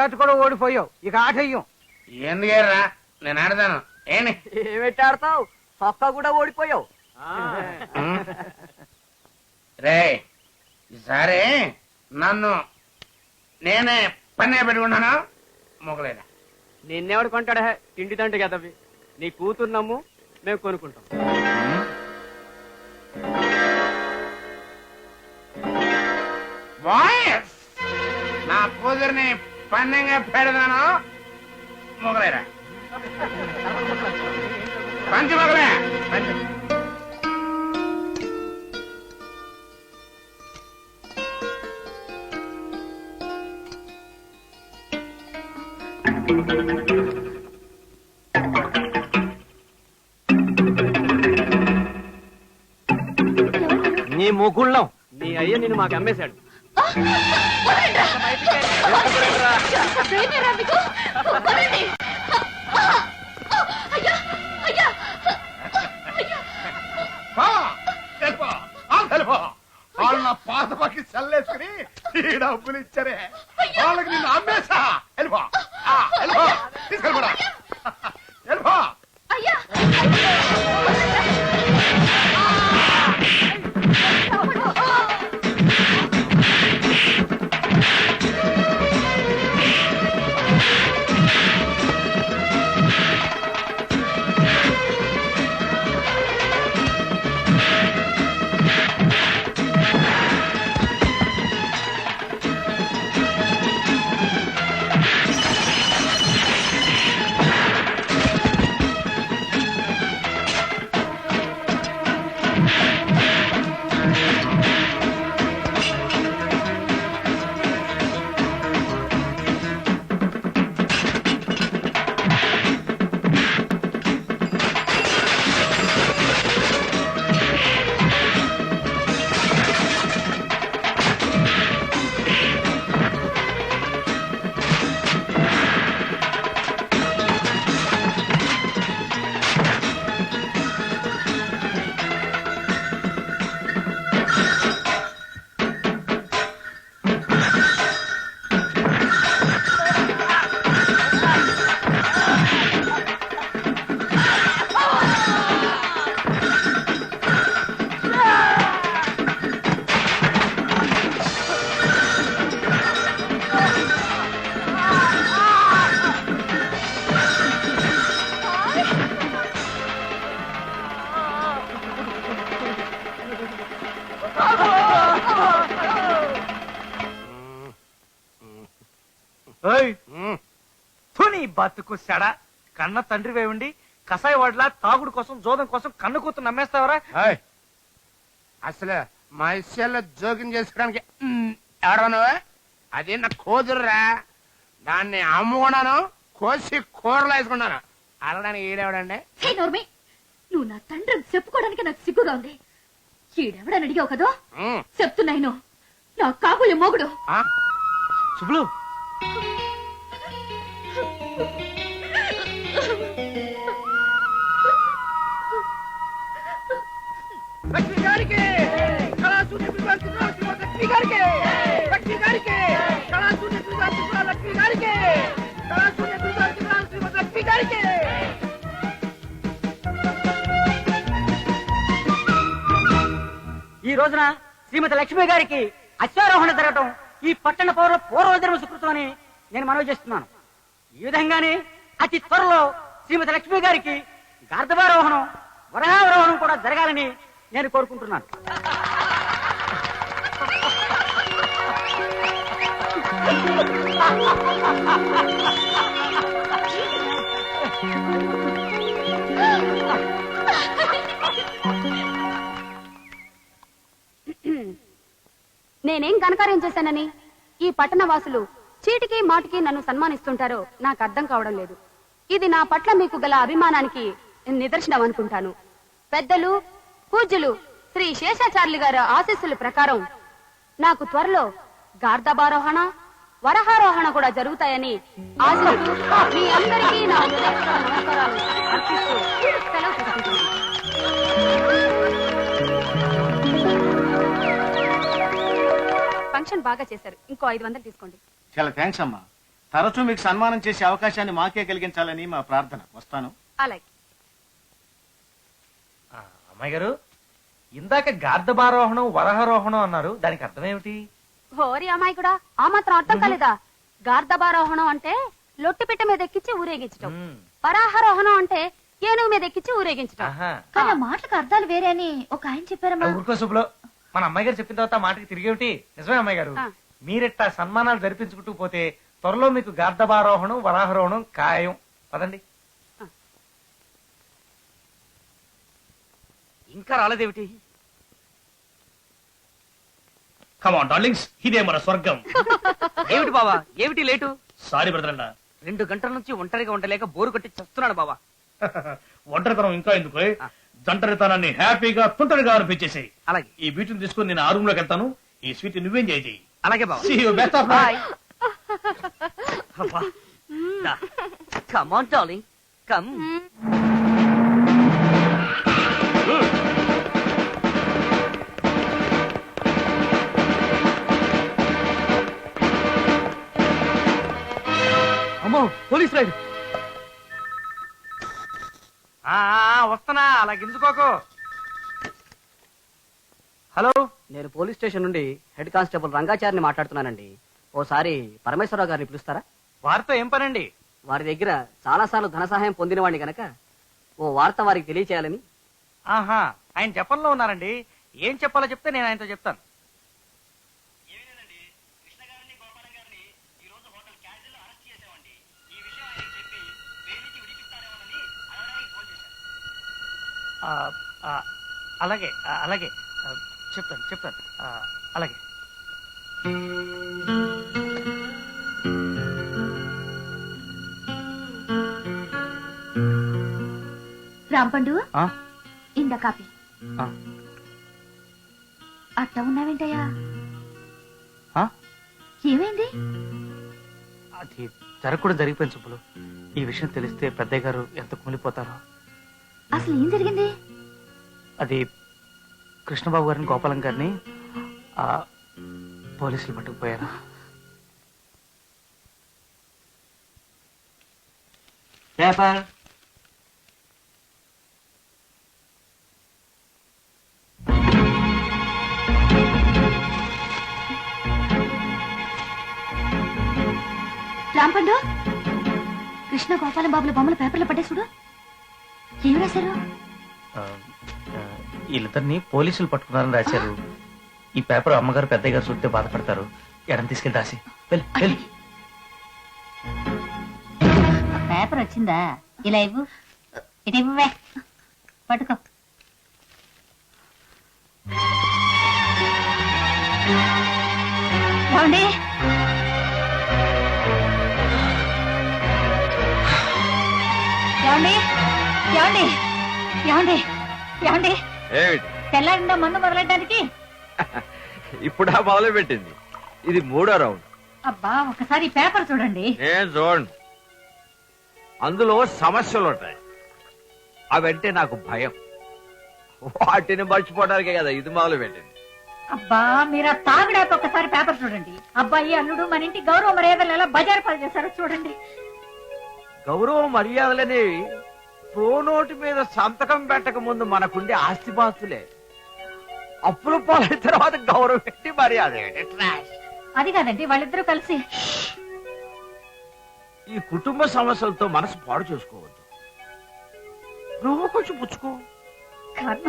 Match కూడా ఓడిపోయావు. ఇక ఆట అయ్యం. ఎందుకేరా నేను ఆడతాను. ఏమిటి ఆడతావు? సొక్క కూడా ఓడిపోయావు. రే ఈసారి నన్ను నేనే పన్నే పెట్టుకున్నాను. మొగలేదా నిన్నెవడు కొంటాడా? తిండి తండ్రి కదవి. నీ కూతురు నమ్ము, మేము కొనుక్కుంటాం. వాయిస్ నా కూతురిని పన్నెంగా పెడతాను. మొగలేరా పంచి మొగలే పంచి. నీ ముగుళ్ళం నీ అయ్య నిన్ను మాకు అమ్మేశాడు. వాళ్ళు నా పాత పక్కి చల్లేసుకుని ఈ డబ్బులు ఇచ్చారే, వాళ్ళకి నిన్ను అమ్మేసా. వెళ్ళిపో వెళ్ళిపో, తీసుకెళ్ళిపోరా వెళ్ళిపో. బతుకు సెడ కన్న తండ్రి వేయండి కసాయి వాడ్లా తాగుడు కోసం జోదం కోసం కన్ను కూతురు నమ్మేస్తావరా? అసలు మా విషయాల్లో జోక్యం చేసుకోవడానికి ఎవడను? అది నా కూతురురా. దాన్ని అమ్ముకున్నాను, కోసి కూరలు వేసుకున్నాను. అలడానికి ఈడేవాడండి. నువ్వు నా తండ్రి చెప్పుకోవడానికి నాకు సిగ్గుగా ఉంది. ఈడెవడని అడిగావు కదా, చెప్తున్నాను. నా కాబోయే మొగుడు. శుభ్లు లక్ష్మి గారికి కళాశూన్య లక్ష్మి గారికి లక్ష్మి గారికి కళాశూన్య లక్ష్మి గారికి కళాశూన్య లక్ష్మి గారికి. ఈ రోజున శ్రీమతి లక్ష్మి గారికి అశ్వారోహణ జరగటం ఈ పట్టణ పౌరుల పూర్వజన్మ సుకృతం అని నేను మనవి చేస్తున్నాను. ఈ విధంగానే అతి త్వరలో శ్రీమతి లక్ష్మి గారికి గార్ధవారోహణం వరహావరోహణం కూడా జరగాలని నేను కోరుకుంటున్నాను. నేనేం ఘనకార్యం చేశానని ఈ పట్టణ వాసులు చీటికి మాటికి నన్ను సన్మానిస్తుంటారో నాకు అర్థం కావడం లేదు. ఇది నా పట్ల మీకు గల అభిమానానికి నిదర్శనం అనుకుంటాను. పెద్దలు పూజ్యులు శ్రీ శేషాచార్యులు గారి ఆశీస్సుల ప్రకారం నాకు త్వరలో గార్ధవారోహణ వరహారోహణ కూడా జరుగుతాయని ఆశిస్తూ మీ అందరికీ నా నమస్కారాలు అర్పిస్తూ సెలవు తీసుకుంటున్నాను. ఫంక్షన్ బాగా చేశారు. ఇంకో 500 తీసుకోండి. చాలా థ్యాంక్స్ అమ్మా. తరచూ మీకు సన్మానం చేసే అవకాశాన్ని మాకే కలిగించాలని మా ప్రార్థన. వస్తాను. అలాగే. అమ్మాయి గారు, ఇందాక గార్ధబారోహణం వరహారోహణం అన్నారు, దానికి అర్థం ఏమిటి? ఓరి అమ్మాయి కూడా ఆ మాత్రం అర్థం కాలేదా? గార్ధబారోహణం అంటే లొట్టిపిట్ట మీద ఎక్కించి ఊరేగించటం, వరాహారోహణం అంటే ఏనుగు మీద ఎక్కించి ఊరేగించటం. ఆహా. కానీ ఆ మాటలకు అర్థాలు వేరే అని ఒక ఆయన చెప్పారమ్మా. ఊరుకో సుబ్బులు, మన అమ్మాయి గారు చెప్పిన తర్వాత మాటకి తిరిగేమిటి? నిజమే అమ్మాయి గారు, మీరెట్టా సన్మానాలు జరిపించుకుంటూ పోతే త్వరలో మీకు గార్ధబారోహణం వరాహరోహణం ఖాయం. పదండి. ఇంకా రాలేదేమిటి? కమాన్ డార్లింగ్స్, ఇదే మన స్వర్గం. ఏమిటి బావా, ఏమిటి లేటు? సారీ బ్రదర్ అన్న, 2 గంటల నుంచి ఒంటరిగా ఉండలేక బోరు కొట్టి చస్తున్నాడు బావా. ఒంటరితనం ఇంకా ఎందుకు? జంటరితనాన్ని హ్యాపీగా తుంటరిగా అనిపించేసాయి. అలాగే ఈ వీటిని తీసుకుని నేను ఆ రూమ్ లోకి వెళ్తాను. ఈ స్వీట్ నువ్వేం చేయి. అలాగే బావా. See you, best of luck. Come on darling, come. అమ్మో, పోలీస్ రైడ్. వస్తున్నా, అలా గింజుకోకు. హలో, నేను పోలీస్ స్టేషన్ నుండి హెడ్ కానిస్టేబుల్ రంగాచారిని మాట్లాడుతున్నానండి. ఓసారి పరమేశ్వరరావు గారిని పిలుస్తారా? వారితో ఏం పనండి? వారి దగ్గర చాలా సార్లు ధన సహాయం పొందినవాడిని గనక ఓ వార్త వారికి తెలియచేయాలని. ఆహా, ఆయన జపంలో ఉన్నారండి. ఏం చెప్పాలో చెప్తే నేను ఆయనతో చెప్తాను. అలాగే అలాగే చెప్తాను. అలాగే. రాంపండు, ఆ? ఇందా కాపీ. ఆ. అట్ట ఉన్నావేంటయ్యా? ఆ? ఏమైంది? అది జరగకూడదు జరిగిపోయింది సుబ్బులు. ఈ విషయం తెలిస్తే పెద్దయ్య గారు ఎంత కుమిలిపోతారో. అసలు ఏం జరిగింది? అది కృష్ణబాబు గారిని గోపాలం గారిని పోలీసులు పట్టుకుపోయారు. పేపర్. రాంపండు, కృష్ణ గోపాలం బాబుల బొమ్మలు పేపర్లో పట్టేసుడు. ఏం రాశారు? వీళ్ళిద్దరిని పోలీసులు పట్టుకున్నారని రాశారు. ఈ పేపర్ అమ్మగారు పెద్దయ్య గారు చూస్తే బాధపడతారు. ఎడం తీసుకెళ్ళి రాసి వెళ్ళి. పేపర్ వచ్చిందా? ఇలా ఇవ్వు. ఇటు ఇవ్వవే, పట్టుకో. ఏమండి? ఏమండి? ఏమండి? ఏమండి? ఏమండి? తెల్లారిందా మందు మొదలెట్టడానికి? ఇప్పుడు మొదలు పెట్టింది. ఇది 3వ రౌండ్. అబ్బా, ఒకసారి పేపర్ చూడండి. నేను చూడండి, అందులో సమస్యలు ఉంటాయి. అవంటే నాకు భయం. వాటిని మర్చిపోవడానికే కదా ఇది మొదలు పెట్టింది. అబ్బా, మీరు ఆ తాగుడాక ఒకసారి పేపర్ చూడండి. అబ్బాయి అల్లుడు మన ఇంటి గౌరవ మర్యాదలు ఎలా బజారు పాలు చేశారో చూడండి. గౌరవ మర్యాదలనేవి ప్రోనోటు మీద సంతకం పెట్టక ముందు మనకుండే ఆస్తిపాస్తులే. అప్పుల పాలైన తర్వాత గౌరవం పెట్టి మర్యాద అది కాదండి, వాళ్ళిద్దరూ కలిసి. ఈ కుటుంబ సమస్యలతో మనసు పాడు చేసుకోవద్దు. నువ్వు కొంచెం పుచ్చుకో. కర్మ.